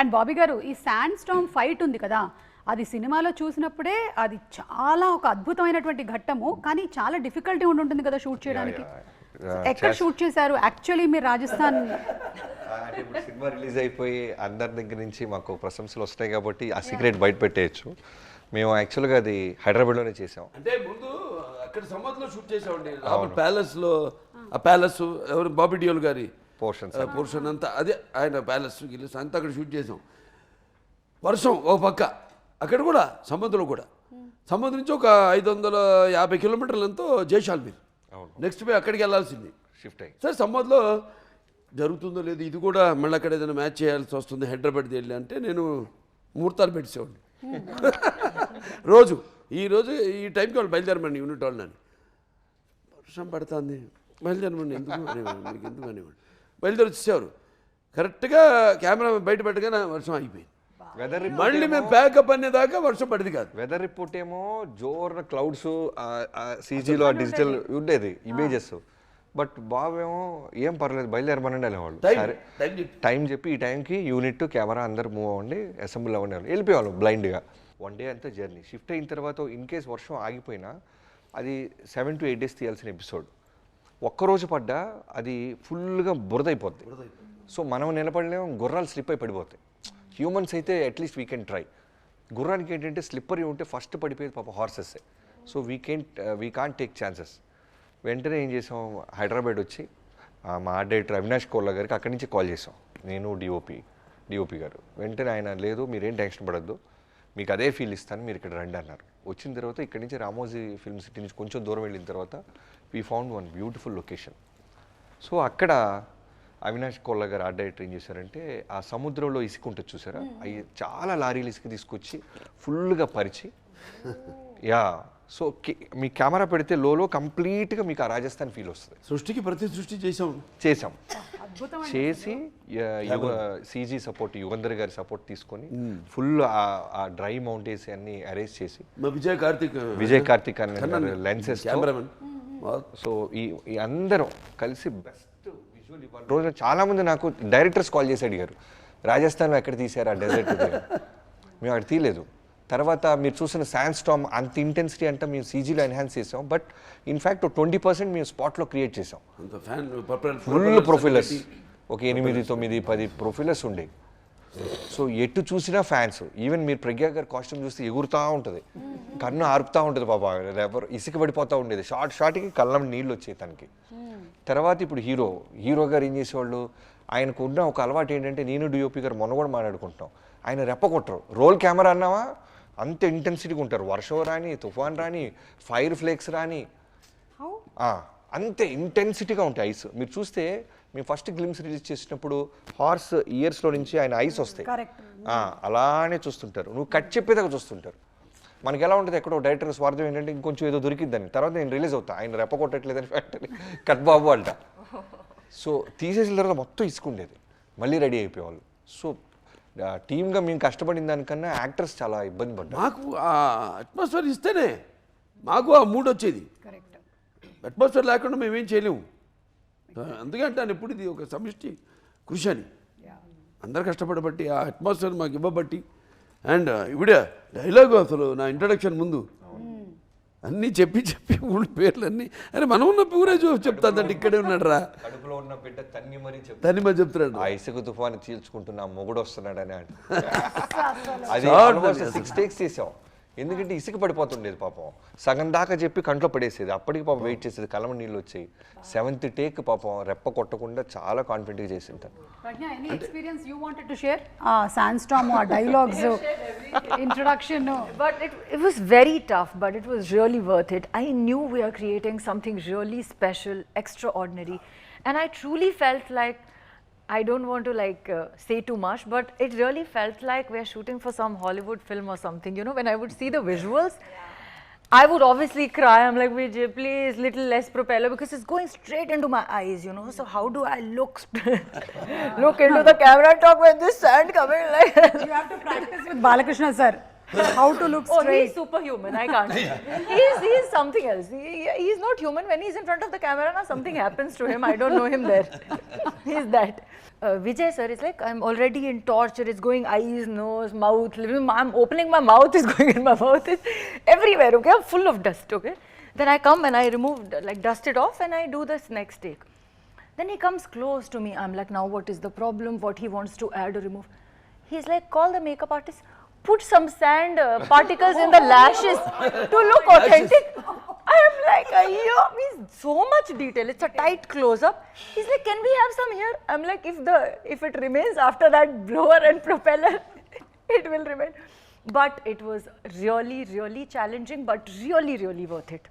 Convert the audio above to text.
And Bobby గారు ఈ sand Storm fight ఉంది కదా, అది సినిమాలో చూసినప్పుడే అది చాలా ఒక అద్భుతమైనటువంటి ఘట్టము, కానీ చాలా డిఫికల్టీ ఉంటుంది కదా షూట్ చేయడానికి. ఎక్కడ షూట్ చేశారు యాక్చువల్లీ మీరు? రాజస్థాన్ అంటే ఇప్పుడు సినిమా రిలీజ్ అయిపోయి అందరి దగ్గర నుంచి మాకు ప్రశంసలు వస్తాయి కాబట్టి ఆ సీక్రెట్ బయట పెట్టేయచ్చు. మేము యాక్చువల్గా అది హైదరాబాద్లోనే చేసాం. అంటే ముందు అక్కడ సమ్మర్లో షూట్ చేసామండి, ప్యాలెస్లో. ఆ ప్యాలెస్ ఎవరు బాబీ డియోల్ గారి పోర్షన్ అంతా అదే, ఆయన ప్యాలెస్ గిల్లెస్ అంతా అక్కడ షూట్ చేసాం. వర్షం ఓ పక్క, అక్కడ కూడా సముద్రం కూడా. సముద్రం నుంచి ఒక 550 కిలోమీటర్లంతో జైసాల్మీర్. నెక్స్ట్ పోయి అక్కడికి వెళ్ళాల్సింది షిఫ్ట్ అయ్యి. సరే సమ్మర్లో జరుగుతుందో లేదు, ఇది కూడా మళ్ళీ అక్కడ ఏదైనా మ్యాచ్ చేయాల్సి వస్తుంది హైదరాబాద్కి వెళ్ళి అంటే నేను ముహూర్తాలు పెట్టేసేవాడిని. రోజు ఈ టైంకి వాళ్ళు బయలుదేరమండి యూనిట్ వాళ్ళని. వర్షం పడుతుంది, బయలుదేరమండి, ఎందుకు అనేవాడు, మీకు ఎందుకు అనేవాడు. బయలుదేరి వచ్చేసేవారు. కరెక్ట్గా కెమెరా బయట పెట్టగానే వర్షం ఆగిపోయింది. మళ్ళీ మేము ప్యాకప్ అనేదాకా వర్షం పడింది కాదు. వెదర్ రిపోర్ట్ ఏమో జోర్న క్లౌడ్స్, సీజీలో డిజిటల్ ఉండేది ఇమేజెస్. బట్ బాబు ఏమో ఏం పర్లేదు బయలుదేరమనండి అనేవాళ్ళు. సరే టైం చెప్పి ఈ టైంకి యూనిట్ కెమెరా అందరు మూవ్ అవ్వండి, అసెంబ్లీ అవ్వండి వెళ్ళిపోయేవాళ్ళు బ్లైండ్గా. 1 డే అంతా జర్నీ. షిఫ్ట్ అయిన తర్వాత ఇన్ కేస్ వర్షం ఆగిపోయినా అది 7 to 8 days తీయాల్సిన ఎపిసోడ్. ఒక్కరోజు పడ్డా అది ఫుల్గా బురదైపోద్ది. సో మనం నిలబడలేము, గుర్రాలు స్లిప్ అయి పడిపోతాయి. హ్యూమన్స్ అయితే అట్లీస్ట్ వీ కెన్ ట్రై. గుర్రానికి ఏంటంటే స్లిప్పరీ ఉంటే ఫస్ట్ పడిపోయేది పాప హార్సెస్సే. So we can't take chances. వెంటనే ఏం చేసాం, హైదరాబాద్ వచ్చి మా ఆర్ట్ డైరెక్టర్ అవినాష్ కోల్లా గారికి అక్కడి నుంచి కాల్ చేసాం, నేను డిఓపి గారు. వెంటనే ఆయన లేదు మీరేం టెన్షన్ పడద్దు, మీకు అదే ఫీల్ ఇస్తాను, మీరు ఇక్కడ రండి అన్నారు. వచ్చిన తర్వాత ఇక్కడి నుంచి రామోజీ ఫిల్మ్ సిటీ నుంచి కొంచెం దూరం వెళ్ళిన తర్వాత we found one beautiful location. So అక్కడ అవినాష్ కోల్లా గారు ఆర్ట్ డైరెక్టర్ ఏం చేశారంటే, ఆ సముద్రంలో ఇసుక ఉంటుంది చూసారా, అవి చాలా లారీలు ఇసుక తీసుకొచ్చి ఫుల్గా పరిచి, యా సో మీ కెమెరా పెడితే లోలో కంప్లీట్గా మీకు ఆ రాజస్థాన్ ఫీల్ వస్తుంది. సృష్టికి ప్రతి సృష్టి చేసాం చేసి సీజీ సపోర్ట్, యుగంధర్ గారి సపోర్ట్ తీసుకొని ఫుల్ ఆ డ్రై మౌంటైన్స్ అన్ని అరేంజ్ చేసి విజయ్ కార్తిక్ అనే లెన్సెస్. సో ఈ అందరం కలిసి బెస్ట్ విజువల్ రోజున చాలా మంది నాకు డైరెక్టర్స్ కాల్ చేసి అడిగారు, రాజస్థాన్లో ఎక్కడ తీశారు ఆ డెజర్ట్? మేము అక్కడ తీయలేదు. తర్వాత మీరు చూసిన శాండ్ స్టార్మ్ అంత ఇంటెన్సిటీ అంటే మేము సీజీలో ఎన్హాన్స్ చేసాం, బట్ ఇన్ఫ్యాక్ట్ 20% మేము స్పాట్లో క్రియేట్ చేసాం. ఫుల్ ప్రొఫైలర్స్, ఒక 8, 9, 10 ప్రొఫైలర్స్ ఉండే. సో ఎటు చూసినా ఫ్యాన్స్. ఈవెన్ మీరు ప్రజ్ఞా గారి కాస్ట్యూమ్ చూస్తే ఎగురుతూ ఉంటుంది, కన్ను ఆరుపుతూ ఉంటుంది పాప, ఎవరు ఇసుక పడిపోతూ ఉండేది. షార్ట్కి కళ్ళం నీళ్ళు వచ్చాయి తనకి. తర్వాత ఇప్పుడు హీరో గారు ఏం చేసేవాళ్ళు, ఆయనకు ఉన్న ఒక అలవాటు ఏంటంటే, నేను డిఓపి గారు మొన్న కూడా మాట్లాడుకుంటాం, ఆయన రెప్ప కొట్టరు. రోల్ కెమెరా అన్నావా అంత ఇంటెన్సిటీగా ఉంటారు. వర్షం రాని, తుఫాన్ రాని, ఫైర్ ఫ్లేక్స్ రాని, అంతే ఇంటెన్సిటీగా ఉంటాయి ఐస్. మీరు చూస్తే మేము ఫస్ట్ గ్లిమ్స్ రిలీజ్ చేసినప్పుడు హార్స్ ఇయర్స్లో నుంచి ఆయన ఐస్ వస్తాయి, అలానే చూస్తుంటారు. నువ్వు కట్ చెప్పేదాకా చూస్తుంటారు. మనకి ఎలా ఉంటుంది, ఎక్కడో డైరెక్టర్ స్వార్థం ఏంటంటే ఇంకొంచెం ఏదో దొరికిద్దని. తర్వాత నేను రిలీజ్ అవుతా, ఆయన రెప్ప కొట్టట్లేదని ఫ్యాక్టరీ కట్ బాబు అంట. సో తీసేసిన తర్వాత మొత్తం ఇసుకుండేది, మళ్ళీ రెడీ అయిపోయేవాళ్ళు. సో టీమ్గా మేము కష్టపడిన దానికన్నా యాక్టర్స్ చాలా ఇబ్బంది పడ్డారు. మాకు ఆ అట్మాస్ఫియర్ ఇస్తేనే మాకు ఆ మూడ్ వచ్చేది. అట్మాస్ఫియర్ లేకుండా మేమేం చేయలేము. అందుకే అంటాను ఎప్పుడు ఇది ఒక సమిష్టి కృషి అని. అందరు కష్టపడబట్టి ఆ అట్మాస్ఫియర్ మాకు ఇవ్వబట్టి. అండ్ ఇవిడ డైలాగు అసలు నా ఇంట్రడక్షన్ ముందు అన్నీ చెప్పి ఊళ్ళ పేర్లన్నీ, అరే మనం ఉన్న ఊరే చెప్తాదంటే ఇక్కడే ఉన్నాడు రా, కడుపులో ఉన్న బిడ్డ తన్ని మరి చెప్తున్నాడు. ఆ ఇసుక తుఫాను చీల్చుకుంటున్నా మొగుడు వస్తున్నాడు అని. అది 6 takes చేసాం, ఎందుకంటే ఇసుక పడిపోతుండేది పాపం. సగం దాకా చెప్పి కంట్లో పడేసేది, అప్పటికి పాపం వెయిట్ చేసేది, కళ్ళమ నీళ్ళు వచ్చాయి. 7th take పాపం రెప్ప కొట్టకుండా చాలా కాన్ఫిడెంట్గా చేసింటారు. But it was very tough, but it was really worth it. I knew we are creating something really special, extraordinary, and I truly felt like, I don't want to say too much, but it really felt like we're shooting for some Hollywood film or something. You know, when I would see the visuals, I would obviously cry. I'm like, Vijay, please, little less propeller, because it's going straight into my eyes, you know. So how do I look into the camera and talk with this sand coming like? You have to practice with Balakrishna sir. How to look straight. Oh, he's superhuman. I can't. He's something else. He's not human. When he's in front of the camera, now something happens to him. I don't know him there. He's that. Vijay sir is like, I'm already in torture. It's going eyes, nose, mouth. I'm opening my mouth, is going in my mouth. It's everywhere. Okay, I'm full of dust. Okay, then I come and I remove, like, dust it off, and I do this next take. Then he comes close to me. I'm like, now what is the problem? What he wants to add or remove? He's like, call the makeup artist. Put some sand particles in the lashes to look authentic. I am like, means so much detail. It's a tight close-up. He's like, can we have some here? I'm like, if it remains after that blower and propeller, it will remain. But it was really, really challenging, but really, really worth it.